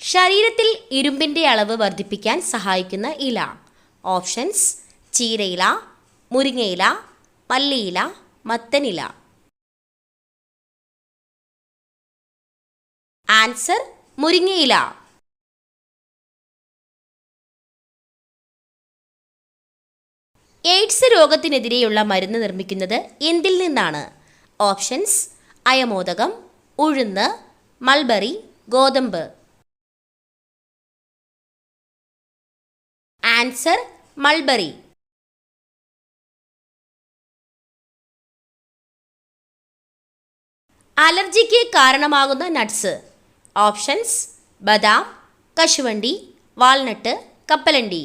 ശരീരത്തിൽ ഇരുമ്പിൻ്റെ അളവ് വർദ്ധിപ്പിക്കാൻ സഹായിക്കുന്ന ഇല. ഓപ്ഷൻസ്: ചീരയില, മുരിങ്ങയില, മല്ലിയില, മത്തനില. ആൻസർ: മുരിങ്ങയില. എയ്ഡ്സ് രോഗത്തിനെതിരെയുള്ള മരുന്ന് നിർമ്മിക്കുന്നത് എന്തിൽ നിന്നാണ്? ഓപ്ഷൻസ്: അയമോദകം, ഉഴുന്ന്, മൾബറി, ഗോതമ്പ്. Answer: mulberry. അലർജിക്ക് കാരണമാകുന്ന നട്ട്സ്. ഓപ്ഷൻസ്: ബദാം, കശുവണ്ടി, വാൾനട്ട്, കപ്പലണ്ടി.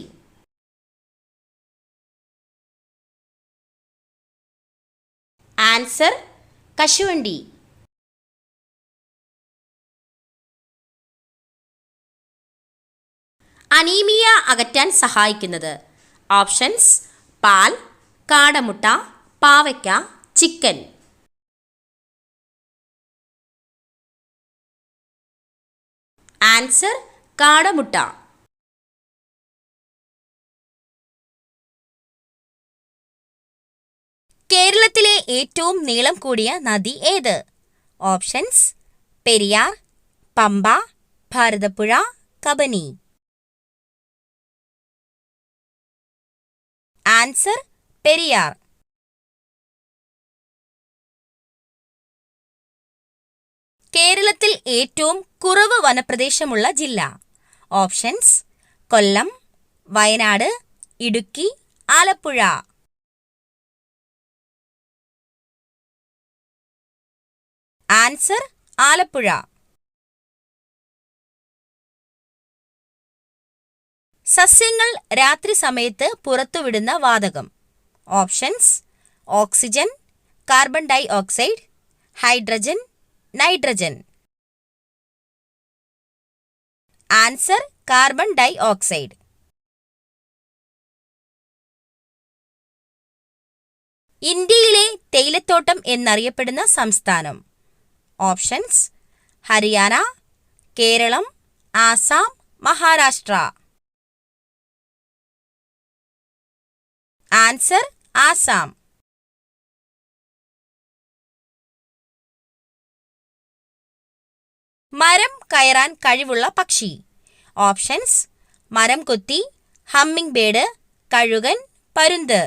ആൻസർ: കശുവണ്ടി. അനീമിയ അകറ്റാൻ സഹായിക്കുന്നത്. ഓപ്ഷൻസ്: പാൽ, കാടമുട്ട, പാവയ്ക്ക, ചിക്കൻ. ആൻസർ: കാടമുട്ട. കേരളത്തിലെ ഏറ്റവും നീളം കൂടിയ നദി ഏത്? ഓപ്ഷൻസ്: പെരിയാർ, പമ്പ, ഭാരതപ്പുഴ, കബനി. ആൻസർ: പെരിയാർ. കേരളത്തിൽ ഏറ്റവും കുറവ് വനപ്രദേശമുള്ള ജില്ല. ഓപ്ഷൻസ്: കൊല്ലം, വയനാട്, ഇടുക്കി, ആലപ്പുഴ. ആൻസർ: ആലപ്പുഴ. സസ്യങ്ങൾ രാത്രി സമയത്ത് പുറത്തുവിടുന്ന വാതകം. Options: oxygen, carbon dioxide, hydrogen, nitrogen. Answer: carbon dioxide. ഇന്ത്യയിലെ തേയിലത്തോട്ടം എന്നറിയപ്പെടുന്ന സംസ്ഥാനം. ഓപ്ഷൻസ്: ഹരിയാന, കേരളം, ആസാം, മഹാരാഷ്ട്ര. ആൻസർ: ആസാം. മരം കയറാൻ കഴിവുള്ള പക്ഷി. ഓപ്ഷൻസ്: മരം കൊത്തി, ഹമ്മിങ് ബേർഡ്, കഴുകൻ, പരുന്ത്.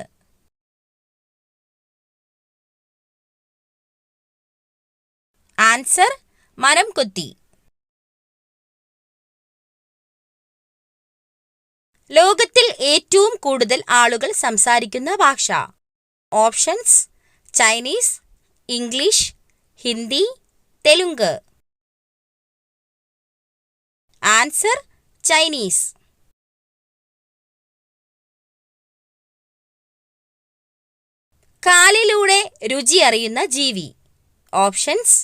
ആൻസർ: മരം കൊത്തി. ലോകത്തിൽ ഏറ്റവും കൂടുതൽ ആളുകൾ സംസാരിക്കുന്ന ഭാഷ. Options: Chinese, English, Hindi, Telugu. Answer: Chinese. കാലിലൂടെ രുചി അറിയുന്ന ജീവി. ഓപ്ഷൻസ്: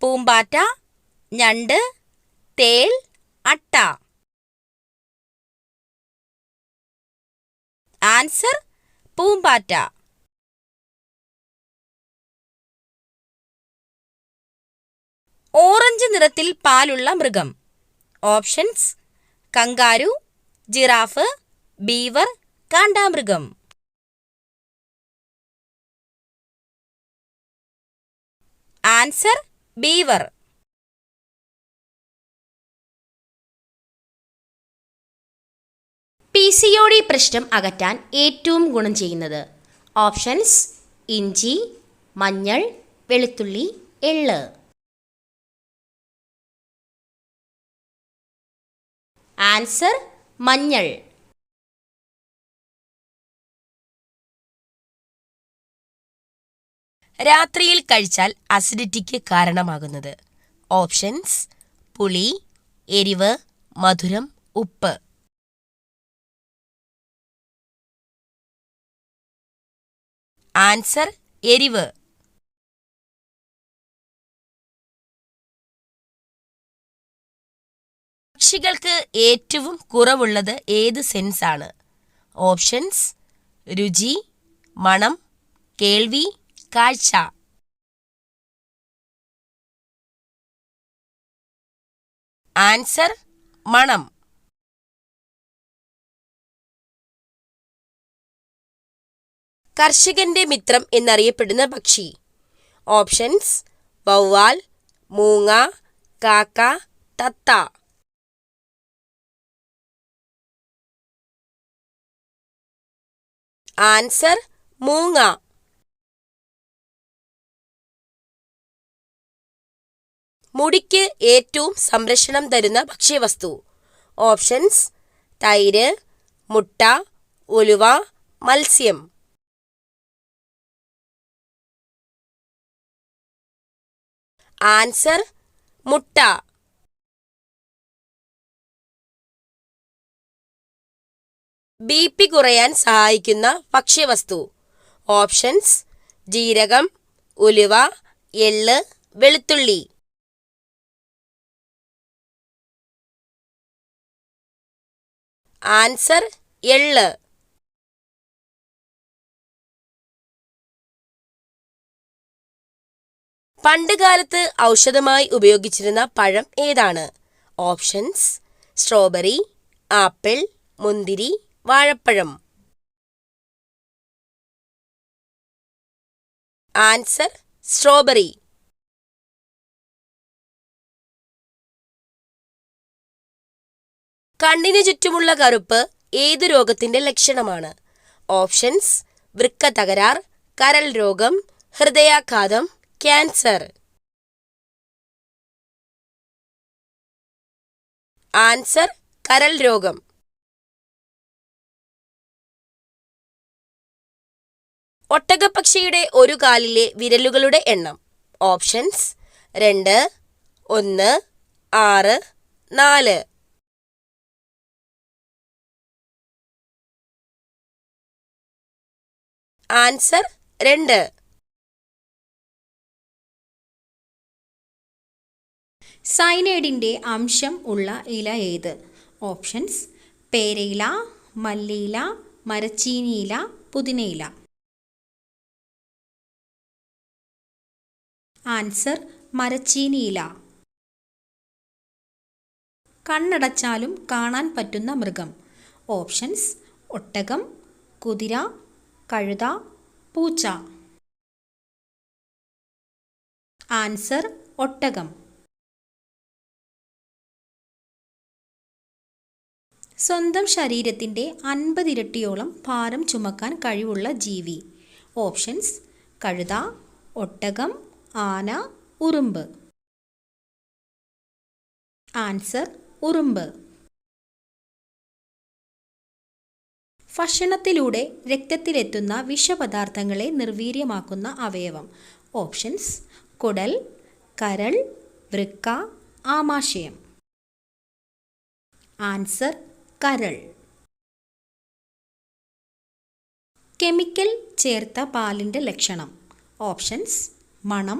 പൂമ്പാറ്റ, ഞണ്ട്, തേൾ, അട്ട. ആൻസർ: പൂമ്പാറ്റ. ഓറഞ്ച് നിറത്തിൽ പാലുള്ള മൃഗം. ഓപ്ഷൻസ്: കങ്കാരു, ജിറാഫ്, ബീവർ, കാണ്ടാമൃഗം. Answer: beaver. PCOD പ്രശ്നം അകറ്റാൻ ഏറ്റവും ഗുണം ചെയ്യുന്നത്. ഓപ്ഷൻസ്: ഇഞ്ചി, മഞ്ഞൾ, വെളുത്തുള്ളി, എള്ള്. ആൻസർ: മഞ്ഞൾ. രാത്രിയിൽ കഴിച്ചാൽ അസിഡിറ്റിക്ക് കാരണമാകുന്നത്. ഓപ്ഷൻസ്: പുളി, എരിവ്, മധുരം, ഉപ്പ്. ആൻസർ: എരിവ്. പക്ഷികൾക്ക് ഏറ്റവും കുറവുള്ളത് ഏത് സെൻസ് ആണ്? ഓപ്ഷൻസ്: രുചി, മണം, കേൾവി, കാഴ്ച. ആൻസർ: മണം. കർഷകന്റെ മിത്രം എന്നറിയപ്പെടുന്ന പക്ഷി. ഓപ്ഷൻസ്: വവ്വാൽ, മൂങ്ങ, കാക്ക, തത്ത. ആൻസർ: മൂങ്ങ. മുടിക്ക് ഏറ്റവും സംരക്ഷണം തരുന്ന ഭക്ഷ്യവസ്തു. ഓപ്ഷൻസ്: തൈര്, മുട്ട, ഉലുവ, മത്സ്യം. ആൻസർ: മുട്ട. ബി.പി കുറയാൻ സഹായിക്കുന്ന ഭക്ഷ്യവസ്തു. ഓപ്ഷൻസ്: ജീരകം, ഉലുവ, എള്ള്, വെളുത്തുള്ളി. ആൻസർ: എള്ള്. പണ്ടുകാലത്ത് ഔഷധമായി ഉപയോഗിച്ചിരുന്ന പഴം ഏതാണ്? ഓപ്ഷൻസ്: സ്ട്രോബെറി, ആപ്പിൾ, മുന്തിരി, വാഴപ്പഴം. Answer: strawberry. കണ്ണിന് ചുറ്റുമുള്ള കറുപ്പ് ഏതു രോഗത്തിന്റെ ലക്ഷണമാണ്? ഓപ്ഷൻസ്: വൃക്ക തകരാർ, കരൾ രോഗം, ഹൃദയാഘാതം, ക്യാൻസർ. ആൻസർ: കരൾ രോഗം. ഒട്ടകപ്പക്ഷിയുടെ ഒരു കാലിലെ വിരലുകളുടെ എണ്ണം. ഓപ്ഷൻസ്: 2, 1, 6, 4. ആൻസർ: 2. സയനൈഡിൻ്റെ അംശം ഉള്ള ഇല ഏത്? ഓപ്ഷൻസ്: പേരയില, മല്ലിയില, മരച്ചീനിയില, പുതിനയില. ആൻസർ: മരച്ചീനിയില. കണ്ണടച്ചാലും കാണാൻ പറ്റുന്ന മൃഗം. ഓപ്ഷൻസ്: ഒട്ടകം, കുതിര, കഴുത, പൂച്ച. ആൻസർ: ഒട്ടകം. സ്വന്തം ശരീരത്തിൻ്റെ 50 ഇരട്ടിയോളം ഭാരം ചുമക്കാൻ കഴിവുള്ള ജീവി. ഓപ്ഷൻസ്: കഴുത, ഒട്ടകം, ആന, ഉറുമ്പ്. ആൻസർ: ഉറുമ്പ്. ഭക്ഷണത്തിലൂടെ രക്തത്തിലെത്തുന്ന വിഷപദാർത്ഥങ്ങളെ നിർവീര്യമാക്കുന്ന അവയവം. ഓപ്ഷൻസ്: കുടൽ, കരൾ, വൃക്ക, ആമാശയം. ആൻസർ: കരൾ. കെമിക്കൽ ചേർത്ത പാലിൻ്റെ ലക്ഷണം. ഓപ്ഷൻസ്: മണം,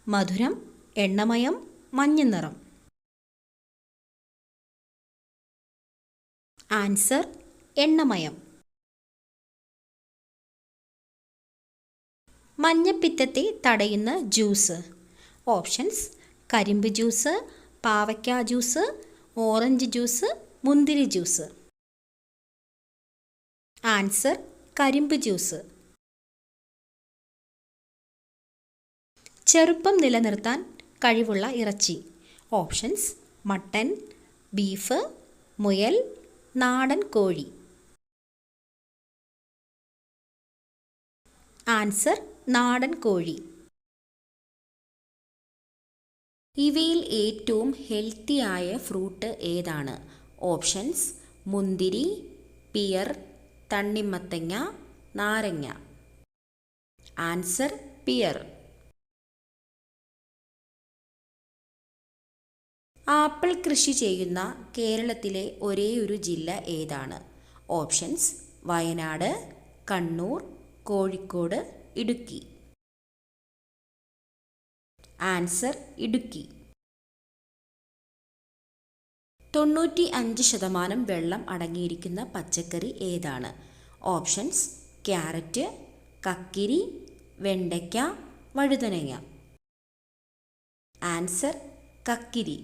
മധുരം, എണ്ണമയം, മഞ്ഞനിറം. ആൻസർ: എണ്ണമയം. മഞ്ഞപ്പിത്തത്തെ തടയുന്ന ജ്യൂസ്. ഓപ്ഷൻസ്: കരിമ്പ് ജ്യൂസ്, പാവയ്ക്ക ജ്യൂസ്, ഓറഞ്ച് ജ്യൂസ്, മുന്തിരി ജ്യൂസ്. ആൻസർ: കരിമ്പ് ജ്യൂസ്. ചെറുപ്പം നിലനിർത്താൻ കഴിവുള്ള ഇറച്ചി. ഓപ്ഷൻസ്: മട്ടൻ, ബീഫ്, മുയൽ, നാടൻ കോഴി. ആൻസർ: നാടൻ കോഴി. ഇവയിൽ ഏറ്റവും ഹെൽത്തിയായ ഫ്രൂട്ട് ഏതാണ്? ഓപ്ഷൻസ്: മുന്തിരി, പിയർ, തണ്ണിമത്തങ്ങ, നാരങ്ങ. Answer: peer. ആപ്പിൾ കൃഷി ചെയ്യുന്ന കേരളത്തിലെ ഒരേയൊരു ജില്ല ഏതാണ്? ഓപ്ഷൻസ്: വയനാട്, കണ്ണൂർ, കോഴിക്കോട്, ഇടുക്കി. ആൻസർ: ഇടുക്കി. 95% വെള്ളം അടങ്ങിയിരിക്കുന്ന പച്ചക്കറി ഏതാണ്? ഓപ്ഷൻസ്: ക്യാരറ്റ്, കക്കിരി, വെണ്ടയ്ക്ക, വഴുതനങ്ങ. ആൻസർ: കക്കിരി.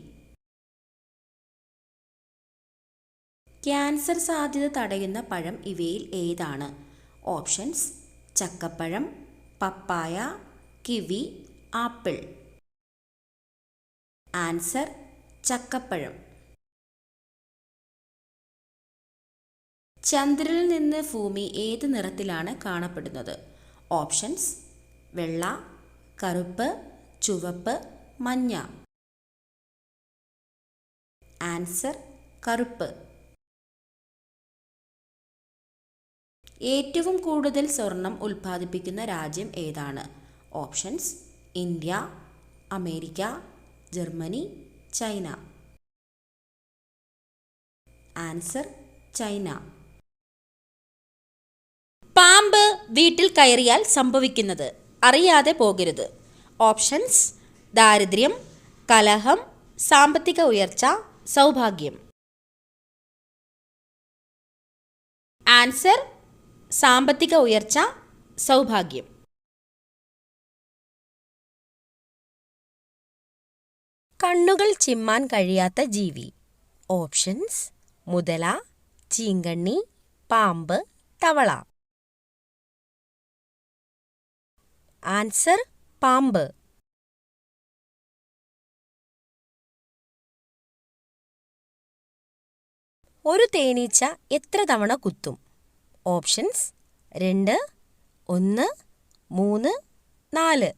ക്യാൻസർ സാധ്യത തടയുന്ന പഴം ഇവയിൽ ഏതാണ്? ഓപ്ഷൻസ്: ചക്കപ്പഴം, പപ്പായ, കിവി, ആപ്പിൾ. ആൻസർ: ചക്കപ്പഴം. ചന്ദ്രനിൽ നിന്ന് ഭൂമി ഏത് നിറത്തിലാണ് കാണപ്പെടുന്നത്? ഓപ്ഷൻസ്: വെള്ള, കറുപ്പ്, ചുവപ്പ്, മഞ്ഞ. ആൻസർ: കറുപ്പ്. ഏറ്റവും കൂടുതൽ സ്വർണം ഉൽപ്പാദിപ്പിക്കുന്ന രാജ്യം ഏതാണ്? Options: India, America, Germany, China. Answer: China. പാമ്പ് വീട്ടിൽ കയറിയാൽ സംഭവിക്കുന്നത് അറിയാതെ പോകരുത്. ഓപ്ഷൻസ്: ദാരിദ്ര്യം, കലഹം, സാമ്പത്തിക ഉയർച്ച, സൗഭാഗ്യം. ആൻസർ: സാമ്പത്തിക ഉയർച്ച, സൗഭാഗ്യം. കണ്ണുകൾ ചിമ്മാൻ കഴിയാത്ത ജീവി. ഓപ്ഷൻസ്: മുതല, ചീങ്കണ്ണി, പാമ്പ്, തവള. ആൻസർ: പാമ്പ്. ഒരു തേനീച്ച എത്ര തവണ കുത്തും? ഓപ്ഷൻസ്: 2, 1, 3, 4.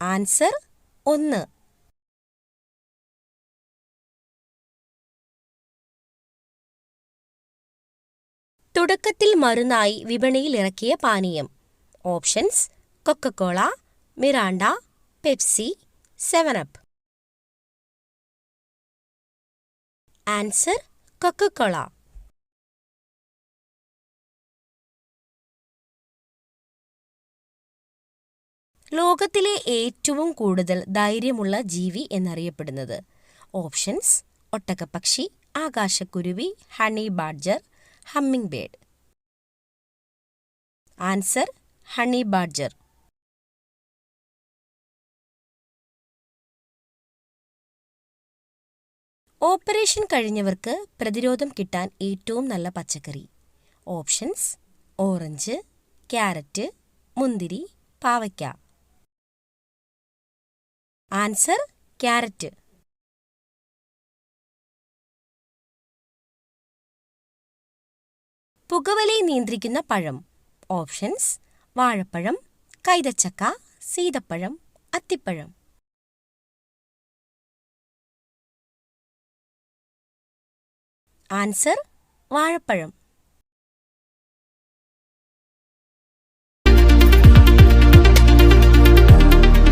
ആൻസർ: 1. തുടക്കത്തിൽ മരുന്നായി വിപണിയിൽ ഇറക്കിയ പാനീയം. Options: Coca Cola, Miranda, Pepsi, 7up. Answer: Coca Cola. ലോകത്തിലെ ഏറ്റവും കൂടുതൽ ധൈര്യമുള്ള ജീവി എന്നറിയപ്പെടുന്നത്? ഓപ്ഷൻസ്: ഒട്ടകപ്പക്ഷി, ആകാശക്കുരുവി, honey badger, hummingbird. Answer: honey badger. Operation കഴിഞ്ഞവർക്ക് പ്രതിരോധം കിട്ടാൻ ഏറ്റവും നല്ല പച്ചക്കറി. ഓപ്ഷൻസ്: ഓറഞ്ച്, ക്യാരറ്റ്, മുന്തിരി, പാവയ്ക്ക. Answer: carrot. പുകവലി നിയന്ത്രിക്കുന്ന പഴം. ഓപ്ഷൻസ്: വാഴപ്പഴം, കൈതച്ചക്ക, സീതപ്പഴം, അത്തിപ്പഴം. ആൻസർ: വാഴപ്പഴം.